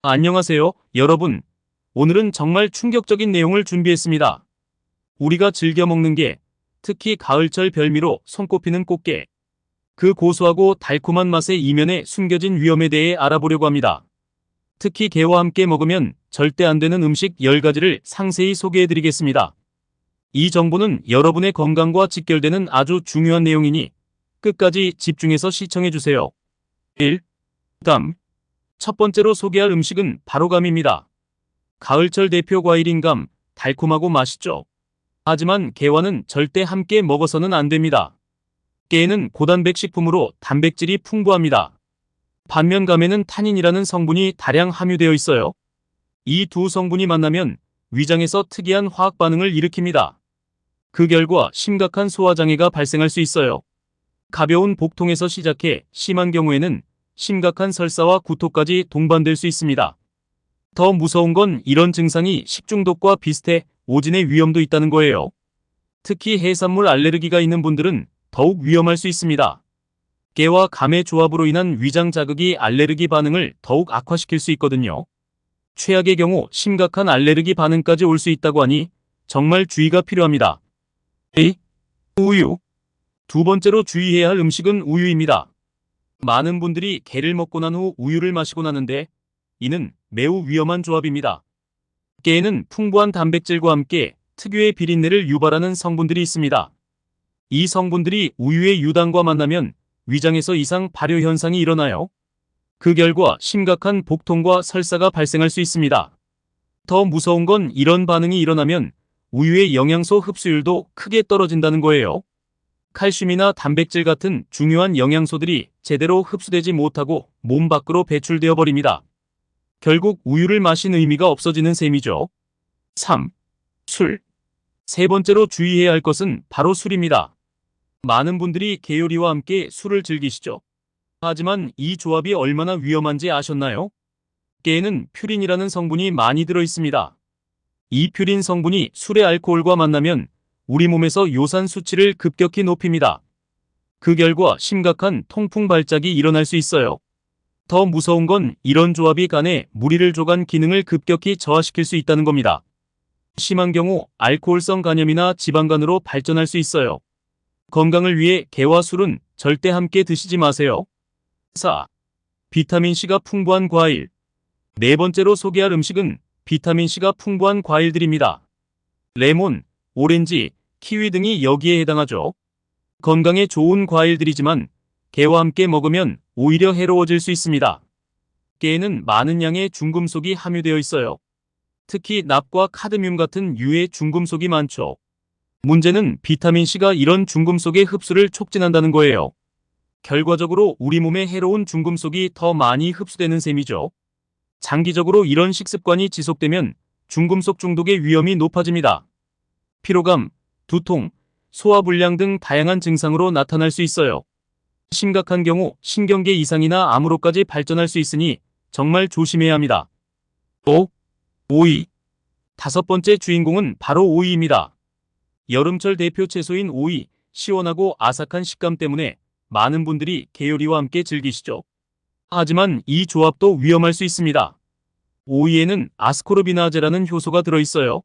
안녕하세요, 여러분. 오늘은 정말 충격적인 내용을 준비했습니다. 우리가 즐겨 먹는 게, 특히 가을철 별미로 손꼽히는 꽃게. 그 고소하고 달콤한 맛의 이면에 숨겨진 위험에 대해 알아보려고 합니다. 특히 게와 함께 먹으면 절대 안 되는 음식 10가지를 상세히 소개해드리겠습니다. 이 정보는 여러분의 건강과 직결되는 아주 중요한 내용이니 끝까지 집중해서 시청해주세요. 1. 감. 첫 번째로 소개할 음식은 바로 감입니다. 가을철 대표 과일인 감, 달콤하고 맛있죠. 하지만 게와는 절대 함께 먹어서는 안 됩니다. 게에는 고단백 식품으로 단백질이 풍부합니다. 반면 감에는 타닌이라는 성분이 다량 함유되어 있어요. 이 두 성분이 만나면 위장에서 특이한 화학 반응을 일으킵니다. 그 결과 심각한 소화장애가 발생할 수 있어요. 가벼운 복통에서 시작해 심한 경우에는 심각한 설사와 구토까지 동반될 수 있습니다. 더 무서운 건 이런 증상이 식중독과 비슷해 오진의 위험도 있다는 거예요. 특히 해산물 알레르기가 있는 분들은 더욱 위험할 수 있습니다. 게와 감의 조합으로 인한 위장 자극이 알레르기 반응을 더욱 악화시킬 수 있거든요. 최악의 경우 심각한 알레르기 반응까지 올 수 있다고 하니 정말 주의가 필요합니다. 2. 우유. 두 번째로 주의해야 할 음식은 우유입니다. 많은 분들이 게를 먹고 난 후 우유를 마시곤 하는데 이는 매우 위험한 조합입니다. 게에는 풍부한 단백질과 함께 특유의 비린내를 유발하는 성분들이 있습니다. 이 성분들이 우유의 유당과 만나면 위장에서 이상 발효 현상이 일어나요. 그 결과 심각한 복통과 설사가 발생할 수 있습니다. 더 무서운 건 이런 반응이 일어나면 우유의 영양소 흡수율도 크게 떨어진다는 거예요. 칼슘이나 단백질 같은 중요한 영양소들이 제대로 흡수되지 못하고 몸 밖으로 배출되어 버립니다. 결국 우유를 마신 의미가 없어지는 셈이죠. 3. 술. 세 번째로 주의해야 할 것은 바로 술입니다. 많은 분들이 게 요리와 함께 술을 즐기시죠. 하지만 이 조합이 얼마나 위험한지 아셨나요? 게에는 퓨린이라는 성분이 많이 들어 있습니다. 이 퓨린 성분이 술의 알코올과 만나면 우리 몸에서 요산 수치를 급격히 높입니다. 그 결과 심각한 통풍 발작이 일어날 수 있어요. 더 무서운 건 이런 조합이 간에 무리를 조간 기능을 급격히 저하시킬 수 있다는 겁니다. 심한 경우 알코올성 간염이나 지방간으로 발전할 수 있어요. 건강을 위해 게와 술은 절대 함께 드시지 마세요. 4. 비타민C가 풍부한 과일. 네 번째로 소개할 음식은 비타민C가 풍부한 과일들입니다. 레몬, 오렌지, 키위 등이 여기에 해당하죠. 건강에 좋은 과일들이지만 게와 함께 먹으면 오히려 해로워질 수 있습니다. 게에는 많은 양의 중금속이 함유되어 있어요. 특히 납과 카드뮴 같은 유해 중금속이 많죠. 문제는 비타민C가 이런 중금속의 흡수를 촉진한다는 거예요. 결과적으로 우리 몸에 해로운 중금속이 더 많이 흡수되는 셈이죠. 장기적으로 이런 식습관이 지속되면 중금속 중독의 위험이 높아집니다. 피로감, 두통, 소화불량 등 다양한 증상으로 나타날 수 있어요. 심각한 경우 신경계 이상이나 암으로까지 발전할 수 있으니 정말 조심해야 합니다. 5. 오이. 다섯 번째 주인공은 바로 오이입니다. 여름철 대표 채소인 오이, 시원하고 아삭한 식감 때문에 많은 분들이 게 요리와 함께 즐기시죠. 하지만 이 조합도 위험할 수 있습니다. 오이에는 아스코르비나제라는 효소가 들어있어요.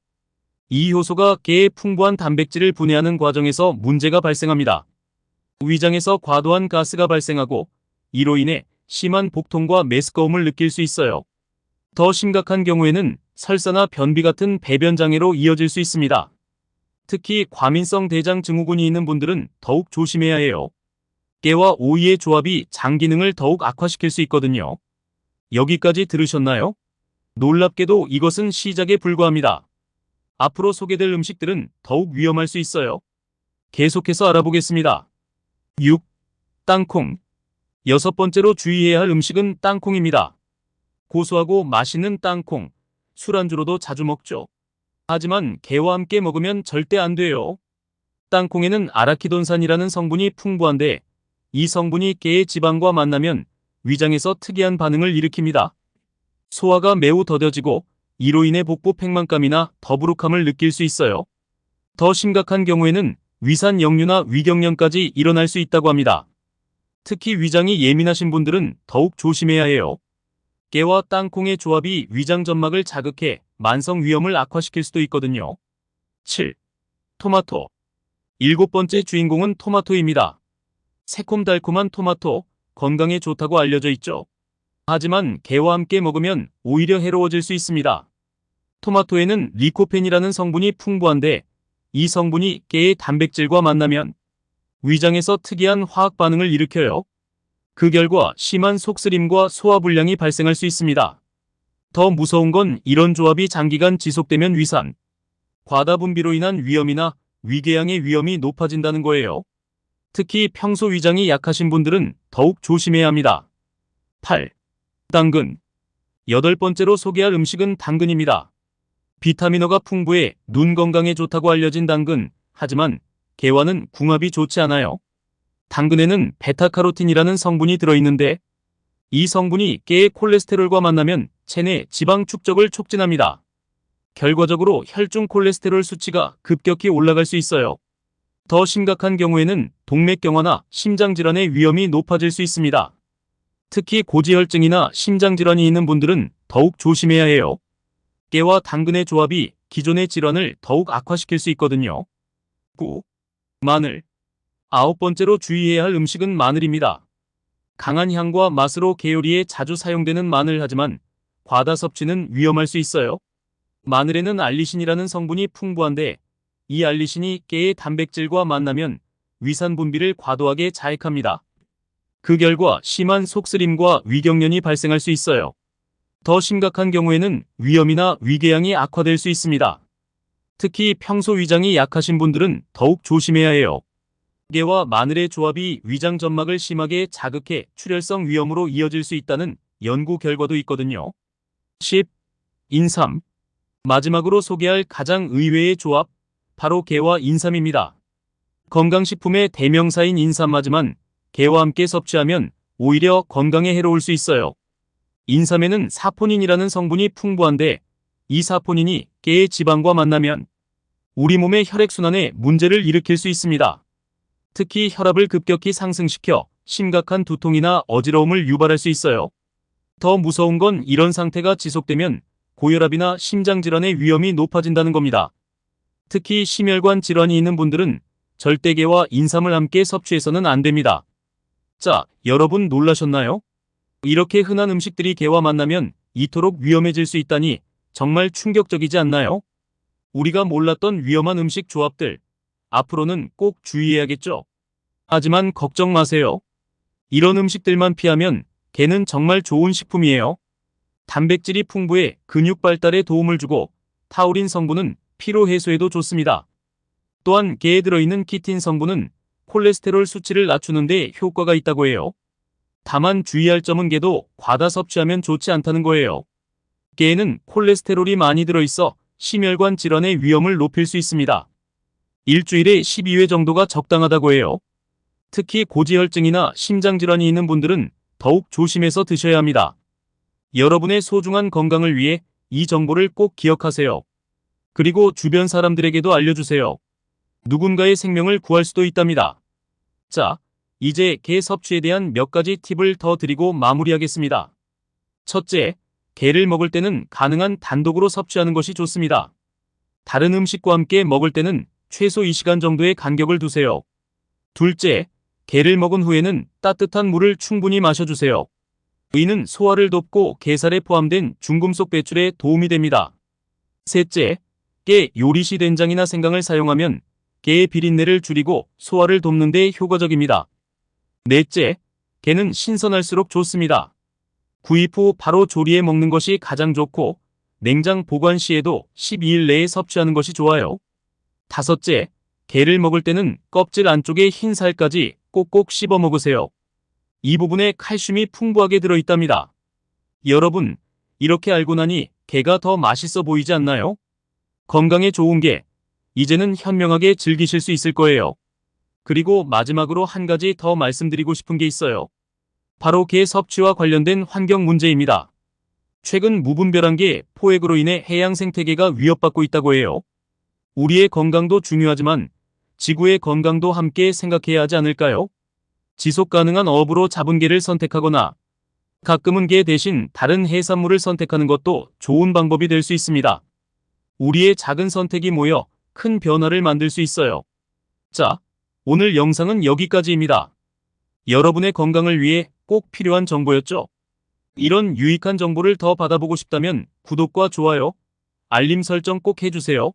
이 효소가 게의 풍부한 단백질을 분해하는 과정에서 문제가 발생합니다. 위장에서 과도한 가스가 발생하고 이로 인해 심한 복통과 메스꺼움을 느낄 수 있어요. 더 심각한 경우에는 설사나 변비 같은 배변 장애로 이어질 수 있습니다. 특히 과민성 대장 증후군이 있는 분들은 더욱 조심해야 해요. 게와 오이의 조합이 장 기능을 더욱 악화시킬 수 있거든요. 여기까지 들으셨나요? 놀랍게도 이것은 시작에 불과합니다. 앞으로 소개될 음식들은 더욱 위험할 수 있어요. 계속해서 알아보겠습니다. 6. 땅콩. 여섯 번째로 주의해야 할 음식은 땅콩입니다. 고소하고 맛있는 땅콩, 술안주로도 자주 먹죠. 하지만 게와 함께 먹으면 절대 안 돼요. 땅콩에는 아라키돈산이라는 성분이 풍부한데 이 성분이 게의 지방과 만나면 위장에서 특이한 반응을 일으킵니다. 소화가 매우 더뎌지고 이로 인해 복부 팽만감이나 더부룩함을 느낄 수 있어요. 더 심각한 경우에는 위산 역류나 위경련까지 일어날 수 있다고 합니다. 특히 위장이 예민하신 분들은 더욱 조심해야 해요. 깨와 땅콩의 조합이 위장 점막을 자극해 만성 위염을 악화시킬 수도 있거든요. 7. 토마토. 일곱 번째 주인공은 토마토입니다. 새콤달콤한 토마토, 건강에 좋다고 알려져 있죠. 하지만 깨와 함께 먹으면 오히려 해로워질 수 있습니다. 토마토에는 리코펜이라는 성분이 풍부한데 이 성분이 깨의 단백질과 만나면 위장에서 특이한 화학 반응을 일으켜요. 그 결과 심한 속쓰림과 소화불량이 발생할 수 있습니다. 더 무서운 건 이런 조합이 장기간 지속되면 위산, 과다 분비로 인한 위염이나 위궤양의 위험이 높아진다는 거예요. 특히 평소 위장이 약하신 분들은 더욱 조심해야 합니다. 8. 당근. 여덟 번째로 소개할 음식은 당근입니다. 비타민어가 풍부해 눈 건강에 좋다고 알려진 당근, 하지만 깨와는 궁합이 좋지 않아요. 당근에는 베타카로틴이라는 성분이 들어있는데 이 성분이 깨의 콜레스테롤과 만나면 체내 지방 축적을 촉진합니다. 결과적으로 혈중 콜레스테롤 수치가 급격히 올라갈 수 있어요. 더 심각한 경우에는 동맥경화나 심장질환의 위험이 높아질 수 있습니다. 특히 고지혈증이나 심장질환이 있는 분들은 더욱 조심해야 해요. 깨와 당근의 조합이 기존의 질환을 더욱 악화시킬 수 있거든요. 9. 마늘. 아홉 번째로 주의해야 할 음식은 마늘입니다. 강한 향과 맛으로 게 요리에 자주 사용되는 마늘, 하지만 과다 섭취는 위험할 수 있어요. 마늘에는 알리신이라는 성분이 풍부한데 이 알리신이 깨의 단백질과 만나면 위산 분비를 과도하게 자액합니다. 그 결과 심한 속쓰림과 위경련이 발생할 수 있어요. 더 심각한 경우에는 위염이나 위궤양이 악화될 수 있습니다. 특히 평소 위장이 약하신 분들은 더욱 조심해야 해요. 깨와 마늘의 조합이 위장 점막을 심하게 자극해 출혈성 위염으로 이어질 수 있다는 연구 결과도 있거든요. 10. 인삼. 마지막으로 소개할 가장 의외의 조합, 바로 깨와 인삼입니다. 건강식품의 대명사인 인삼, 하지만 깨와 함께 섭취하면 오히려 건강에 해로울 수 있어요. 인삼에는 사포닌이라는 성분이 풍부한데 이 사포닌이 깨의 지방과 만나면 우리 몸의 혈액순환에 문제를 일으킬 수 있습니다. 특히 혈압을 급격히 상승시켜 심각한 두통이나 어지러움을 유발할 수 있어요. 더 무서운 건 이런 상태가 지속되면 고혈압이나 심장질환의 위험이 높아진다는 겁니다. 특히 심혈관 질환이 있는 분들은 절대 깨와 인삼을 함께 섭취해서는 안 됩니다. 자, 여러분 놀라셨나요? 이렇게 흔한 음식들이 깨와 만나면 이토록 위험해질 수 있다니 정말 충격적이지 않나요? 우리가 몰랐던 위험한 음식 조합들, 앞으로는 꼭 주의해야겠죠? 하지만 걱정 마세요. 이런 음식들만 피하면 깨는 정말 좋은 식품이에요. 단백질이 풍부해 근육 발달에 도움을 주고 타우린 성분은 피로 해소에도 좋습니다. 또한 깨에 들어있는 키틴 성분은 콜레스테롤 수치를 낮추는 데 효과가 있다고 해요. 다만 주의할 점은 깨도 과다 섭취하면 좋지 않다는 거예요. 깨에는 콜레스테롤이 많이 들어있어 심혈관 질환의 위험을 높일 수 있습니다. 일주일에 12회 정도가 적당하다고 해요. 특히 고지혈증이나 심장질환이 있는 분들은 더욱 조심해서 드셔야 합니다. 여러분의 소중한 건강을 위해 이 정보를 꼭 기억하세요. 그리고 주변 사람들에게도 알려주세요. 누군가의 생명을 구할 수도 있답니다. 자, 이제 게 섭취에 대한 몇 가지 팁을 더 드리고 마무리하겠습니다. 첫째, 게를 먹을 때는 가능한 단독으로 섭취하는 것이 좋습니다. 다른 음식과 함께 먹을 때는 최소 2시간 정도의 간격을 두세요. 둘째, 게를 먹은 후에는 따뜻한 물을 충분히 마셔주세요. 이는 소화를 돕고 게살에 포함된 중금속 배출에 도움이 됩니다. 셋째, 깨 요리 시 된장이나 생강을 사용하면 깨의 비린내를 줄이고 소화를 돕는 데 효과적입니다. 넷째, 게는 신선할수록 좋습니다. 구입 후 바로 조리해 먹는 것이 가장 좋고 냉장 보관 시에도 12일 내에 섭취하는 것이 좋아요. 다섯째, 게를 먹을 때는 껍질 안쪽의 흰 살까지 꼭꼭 씹어 먹으세요. 이 부분에 칼슘이 풍부하게 들어있답니다. 여러분, 이렇게 알고 나니 게가 더 맛있어 보이지 않나요? 건강에 좋은 게 이제는 현명하게 즐기실 수 있을 거예요. 그리고 마지막으로 한 가지 더 말씀드리고 싶은 게 있어요. 바로 게 섭취와 관련된 환경 문제입니다. 최근 무분별한 게 포획으로 인해 해양 생태계가 위협받고 있다고 해요. 우리의 건강도 중요하지만 지구의 건강도 함께 생각해야 하지 않을까요? 지속 가능한 어업으로 잡은 게를 선택하거나 가끔은 게 대신 다른 해산물을 선택하는 것도 좋은 방법이 될 수 있습니다. 우리의 작은 선택이 모여 큰 변화를 만들 수 있어요. 자, 오늘 영상은 여기까지입니다. 여러분의 건강을 위해 꼭 필요한 정보였죠? 이런 유익한 정보를 더 받아보고 싶다면 구독과 좋아요, 알림 설정 꼭 해주세요.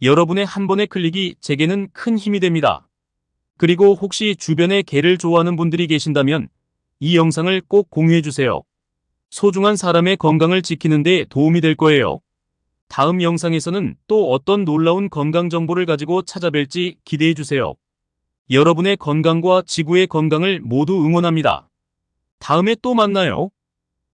여러분의 한 번의 클릭이 제게는 큰 힘이 됩니다. 그리고 혹시 주변에 게를 좋아하는 분들이 계신다면 이 영상을 꼭 공유해주세요. 소중한 사람의 건강을 지키는 데 도움이 될 거예요. 다음 영상에서는 또 어떤 놀라운 건강 정보를 가지고 찾아뵐지 기대해주세요. 여러분의 건강과 지구의 건강을 모두 응원합니다. 다음에 또 만나요.